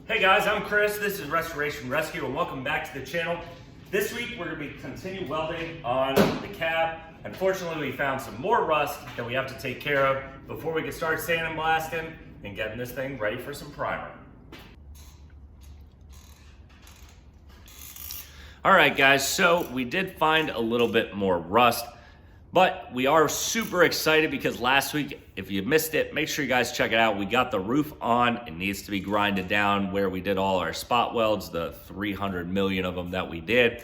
Hey guys, I'm Chris. This is Restoration Rescue and welcome back to the channel. This week we're going to be continue welding on the cab. Unfortunately, we found some more rust that we have to take care of before we can start sandblasting and getting this thing ready for some primer. All right guys, so we did find a little bit more rust, but we are super excited because last week, if you missed it, make sure you guys check it out. We got the roof on. It needs to be grinded down where we did all our spot welds, the 300 million of them that we did.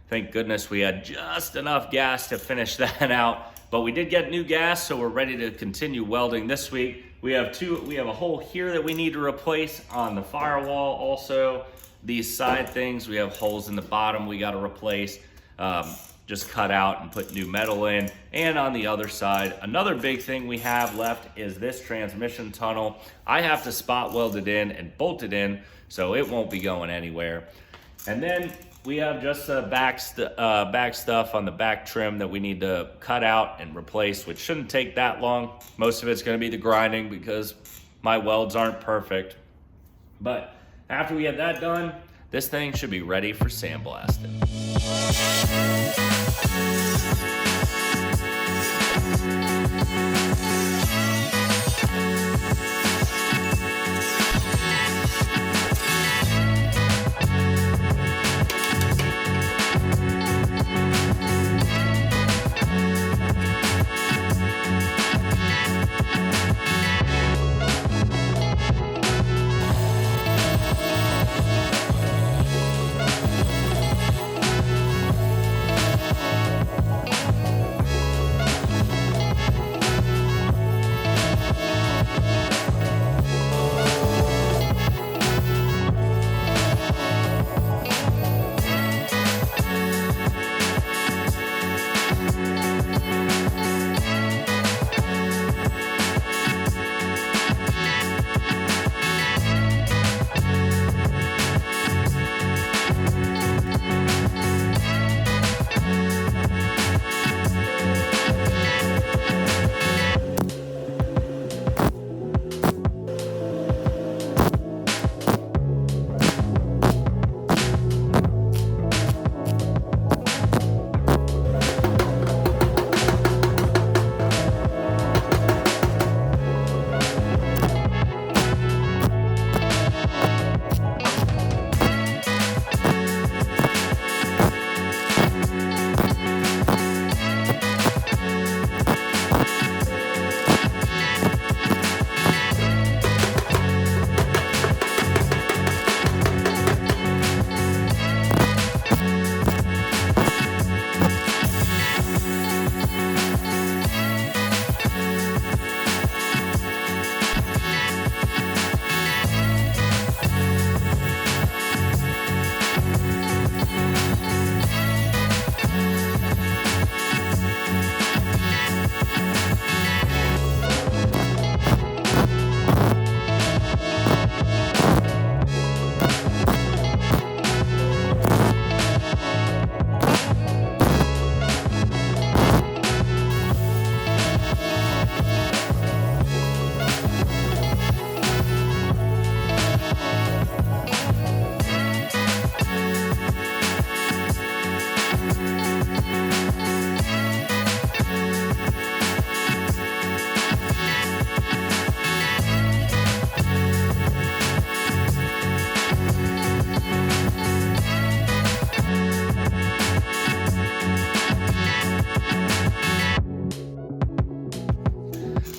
Thank goodness we had just enough gas to finish that out, but we did get new gas, so we're ready to continue welding this week. We have a hole here that we need to replace on the firewall. Also, these side things, we have holes in the bottom we got to replace. Just cut out and put new metal in. And on the other side, another big thing we have left is this transmission tunnel. I have to spot weld it in and bolt it in, so it won't be going anywhere. And then we have just back stuff on the back trim that we need to cut out and replace, which shouldn't take that long. Most of it's gonna be the grinding because my welds aren't perfect. But after we have that done, this thing should be ready for sandblasting.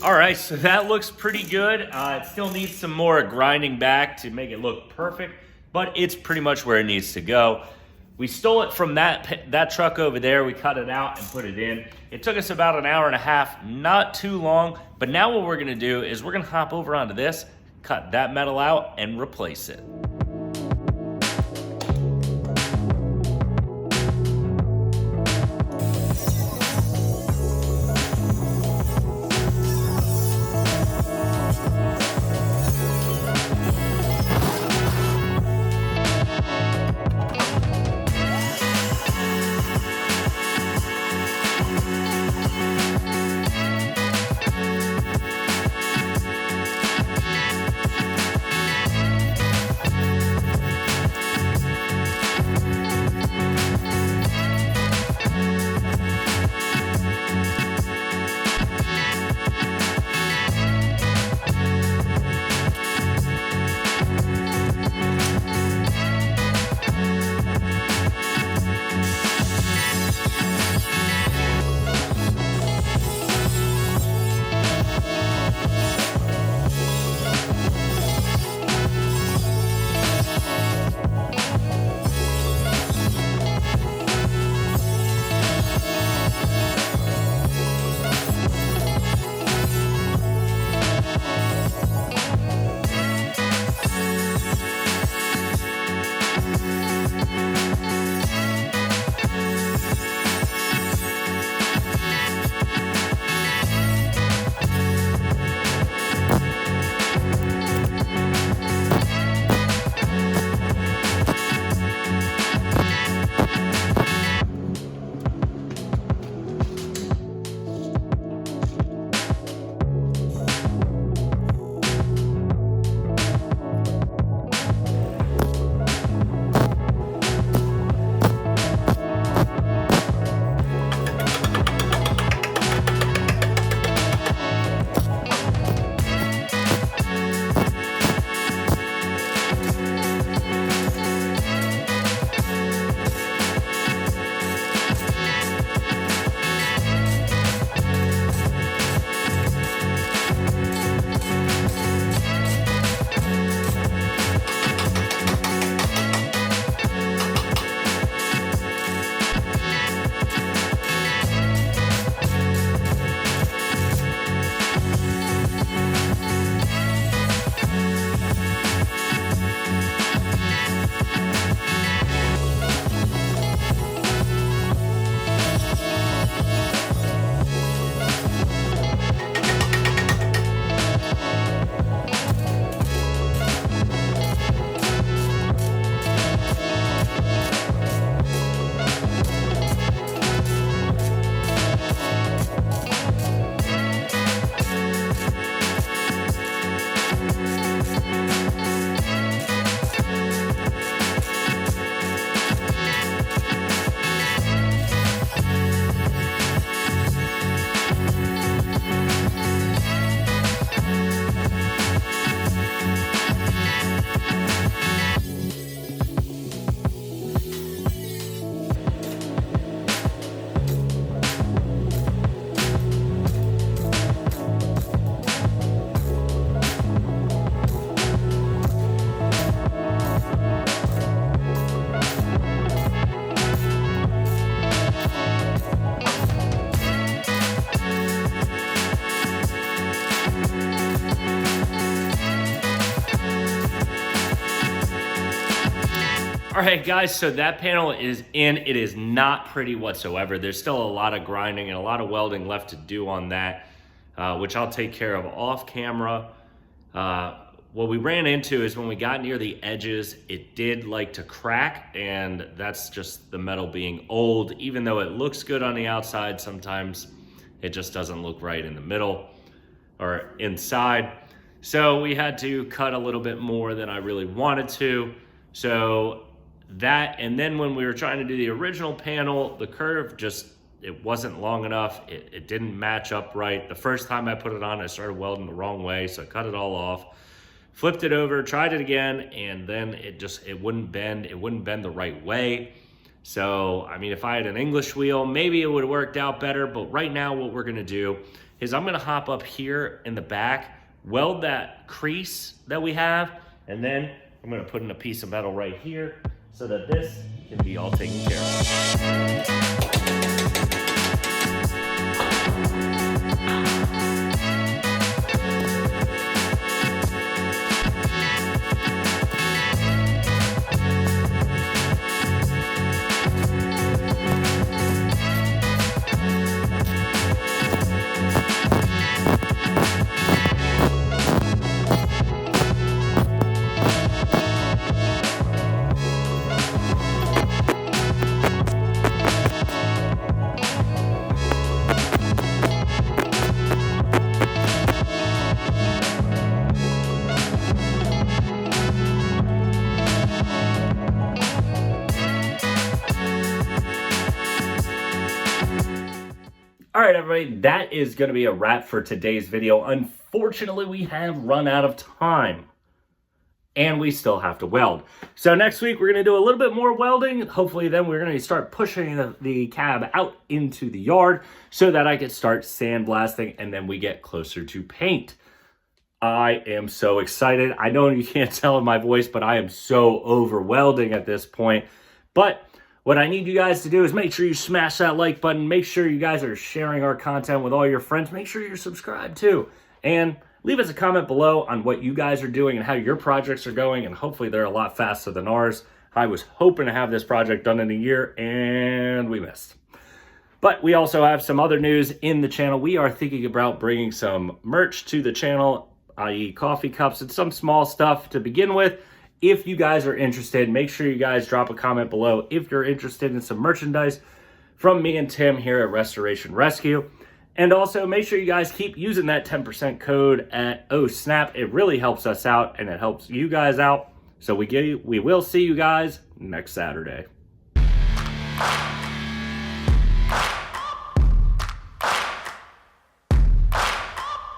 All right, so that looks pretty good. It still needs some more grinding back to make it look perfect, but it's pretty much where it needs to go. We stole it from that truck over there. We cut it out and put it in. It took us about an hour and a half, not too long, but now what we're gonna do is we're gonna hop over onto this, cut that metal out and replace it. All right, guys, so that panel is in. It is not pretty whatsoever. There's still a lot of grinding and a lot of welding left to do on that, which I'll take care of off camera. What we ran into is when we got near the edges, it did like to crack, and that's just the metal being old. Even though it looks good on the outside, sometimes it just doesn't look right in the middle or inside. So we had to cut a little bit more than I really wanted to. So that, and then when we were trying to do the original panel, the curve just, it wasn't long enough. It didn't match up right. The first time I put it on, I started welding the wrong way, so I cut it all off, flipped it over, tried it again, and then it wouldn't bend. It wouldn't bend the right way. So, I mean, if I had an English wheel, maybe it would have worked out better, but right now what we're gonna do is I'm gonna hop up here in the back, weld that crease that we have, and then I'm gonna put in a piece of metal right here so that this can be all taken care of. All right, everybody, that is going to be a wrap for today's video. Unfortunately, we have run out of time, and we still have to weld. So next week, we're going to do a little bit more welding. Hopefully, then we're going to start pushing the cab out into the yard so that I can start sandblasting, and then we get closer to paint. I am so excited. I know you can't tell in my voice, but I am so over welding at this point. But what I need you guys to do is make sure you smash that like button. Make sure you guys are sharing our content with all your friends. Make sure you're subscribed too. And leave us a comment below on what you guys are doing and how your projects are going. And hopefully they're a lot faster than ours. I was hoping to have this project done in a year and we missed. But we also have some other news in the channel. We are thinking about bringing some merch to the channel, i.e. coffee cups and some small stuff to begin with. If you guys are interested, make sure you guys drop a comment below if you're interested in some merchandise from me and Tim here at Restoration Rescue. And also make sure you guys keep using that 10% code at OSNAP. It really helps us out and it helps you guys out. So we will see you guys next Saturday.